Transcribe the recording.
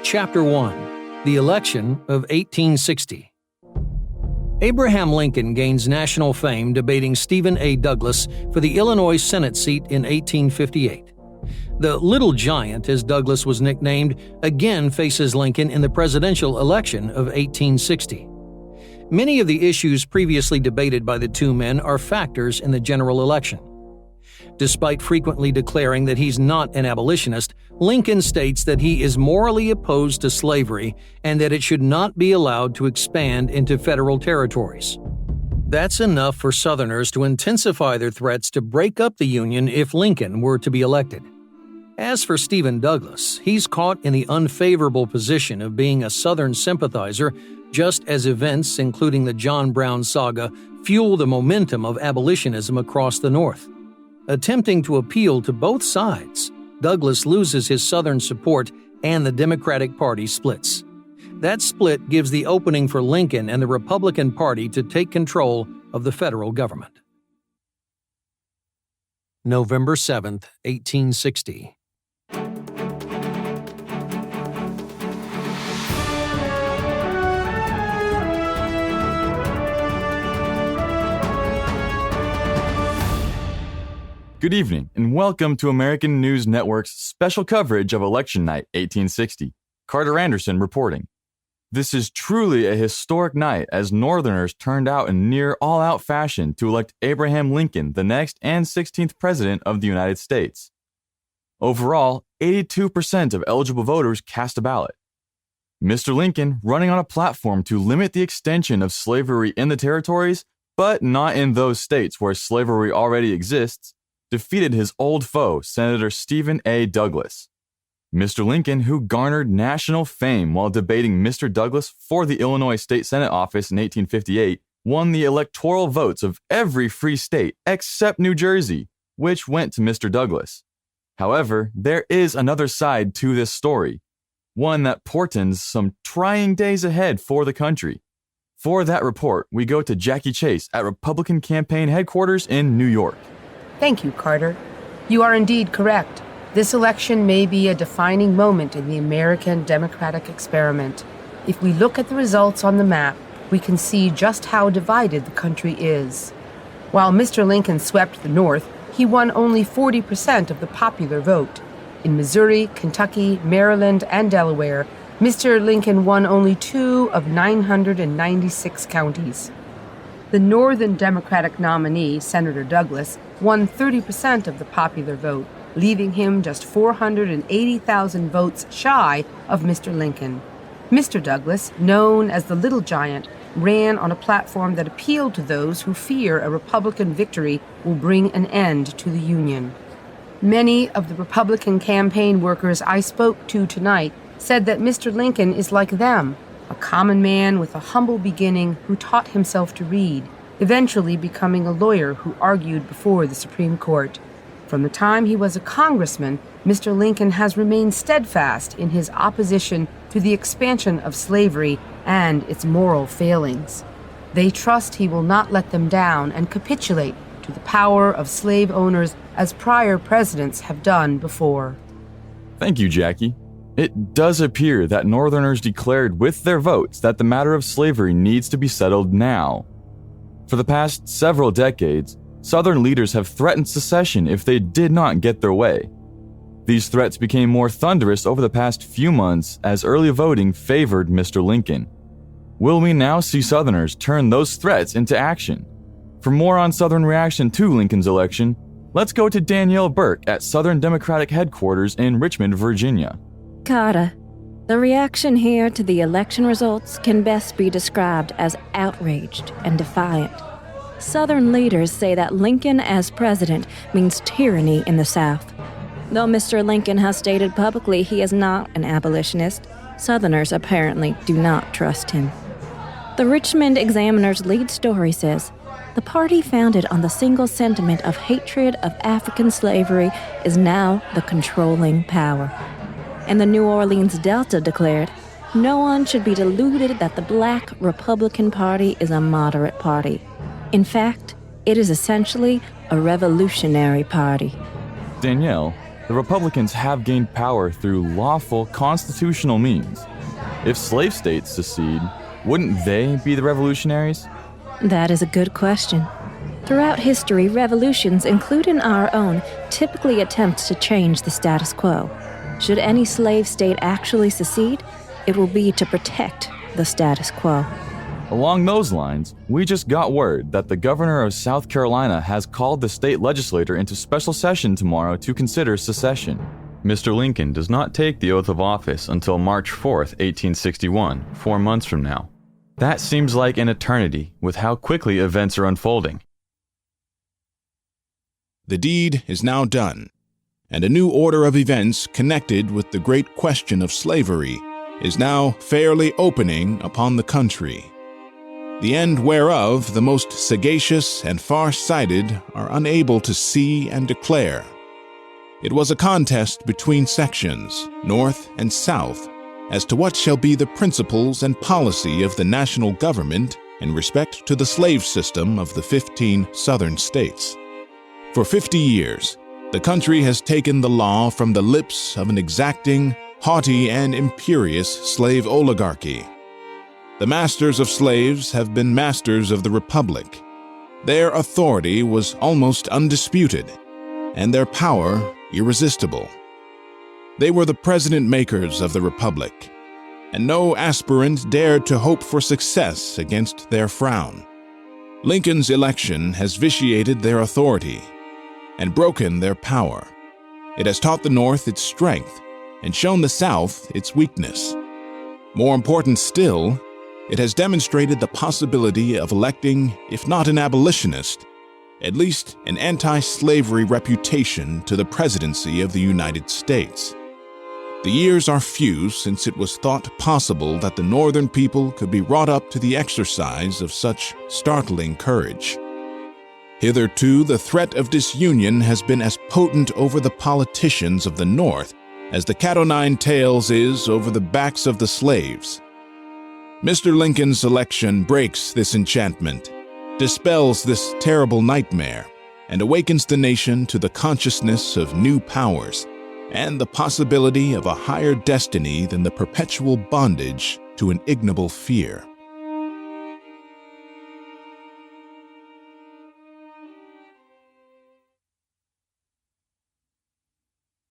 Chapter 1. The Election of 1860. Abraham Lincoln gains national fame debating Stephen A. Douglas for the Illinois Senate seat in 1858. The Little Giant, as Douglas was nicknamed, again faces Lincoln in the presidential election of 1860. Many of the issues previously debated by the two men are factors in the general election. Despite frequently declaring that he's not an abolitionist, Lincoln states that he is morally opposed to slavery and that it should not be allowed to expand into federal territories. That's enough for Southerners to intensify their threats to break up the Union if Lincoln were to be elected. As for Stephen Douglas, he's caught in the unfavorable position of being a Southern sympathizer, just as events, including the John Brown saga, fuel the momentum of abolitionism across the North. Attempting to appeal to both sides, Douglas loses his Southern support and the Democratic Party splits. That split gives the opening for Lincoln and the Republican Party to take control of the federal government. November 7, 1860. Good evening, and welcome to American News Network's special coverage of Election Night 1860. Carter Anderson reporting. This is truly a historic night as Northerners turned out in near all-out fashion to elect Abraham Lincoln the next and 16th President of the United States. Overall, 82% of eligible voters cast a ballot. Mr. Lincoln, running on a platform to limit the extension of slavery in the territories, but not in those states where slavery already exists, defeated his old foe, Senator Stephen A. Douglas. Mr. Lincoln, who garnered national fame while debating Mr. Douglas for the Illinois State Senate office in 1858, won the electoral votes of every free state except New Jersey, which went to Mr. Douglas. However, there is another side to this story, one that portends some trying days ahead for the country. For that report, we go to Jackie Chase at Republican campaign headquarters in New York. Thank you, Carter. You are indeed correct. This election may be a defining moment in the American democratic experiment. If we look at the results on the map, we can see just how divided the country is. While Mr. Lincoln swept the North, he won only 40% of the popular vote. In Missouri, Kentucky, Maryland, and Delaware, Mr. Lincoln won only 2 of 996 counties. The Northern Democratic nominee, Senator Douglas, won 30% of the popular vote, leaving him just 480,000 votes shy of Mr. Lincoln. Mr. Douglas, known as the Little Giant, ran on a platform that appealed to those who fear a Republican victory will bring an end to the Union. Many of the Republican campaign workers I spoke to tonight said that Mr. Lincoln is like them, a common man with a humble beginning who taught himself to read, eventually becoming a lawyer who argued before the Supreme Court. From the time he was a congressman, Mr. Lincoln has remained steadfast in his opposition to the expansion of slavery and its moral failings. They trust he will not let them down and capitulate to the power of slave owners as prior presidents have done before. Thank you, Jackie. It does appear that Northerners declared with their votes that the matter of slavery needs to be settled now. For the past several decades, Southern leaders have threatened secession if they did not get their way. These threats became more thunderous over the past few months as early voting favored Mr. Lincoln. Will we now see Southerners turn those threats into action? For more on Southern reaction to Lincoln's election, let's go to Danielle Burke at Southern Democratic headquarters in Richmond, Virginia. Carter, the reaction here to the election results can best be described as outraged and defiant. Southern leaders say that Lincoln as president means tyranny in the South. Though Mr. Lincoln has stated publicly he is not an abolitionist, Southerners apparently do not trust him. The Richmond Examiner's lead story says, the party founded on the single sentiment of hatred of African slavery is now the controlling power. And the New Orleans Delta declared, no one should be deluded that the Black Republican Party is a moderate party. In fact, it is essentially a revolutionary party. Danielle, The Republicans have gained power through lawful constitutional means. If slave states secede, wouldn't they be the revolutionaries? That is a good question. Throughout history, revolutions, including our own, typically attempt to change the status quo. Should any slave state actually secede, it will be to protect the status quo. Along those lines, we just got word that the governor of South Carolina has called the state legislature into special session tomorrow to consider secession. Mr. Lincoln does not take the oath of office until March 4th, 1861, 4 months from now. That seems like an eternity with how quickly events are unfolding. The deed is now done, and a new order of events connected with the great question of slavery is now fairly opening upon the country, the end whereof the most sagacious and far-sighted are unable to see and declare. It was a contest between sections, North and South, as to what shall be the principles and policy of the national government in respect to the slave system of the 15 Southern states. For 50 years, the country has taken the law from the lips of an exacting, haughty, and imperious slave oligarchy. The masters of slaves have been masters of the Republic. Their authority was almost undisputed, and their power irresistible. They were the president-makers of the Republic, and no aspirant dared to hope for success against their frown. Lincoln's election has vitiated their authority and broken their power. It has taught the North its strength and shown the South its weakness. More important still, it has demonstrated the possibility of electing, if not an abolitionist, at least an anti-slavery reputation to the presidency of the United States. The years are few since it was thought possible that the Northern people could be wrought up to the exercise of such startling courage. Hitherto, the threat of disunion has been as potent over the politicians of the North as the cat o' nine tails is over the backs of the slaves. Mr. Lincoln's election breaks this enchantment, dispels this terrible nightmare, and awakens the nation to the consciousness of new powers and the possibility of a higher destiny than the perpetual bondage to an ignoble fear.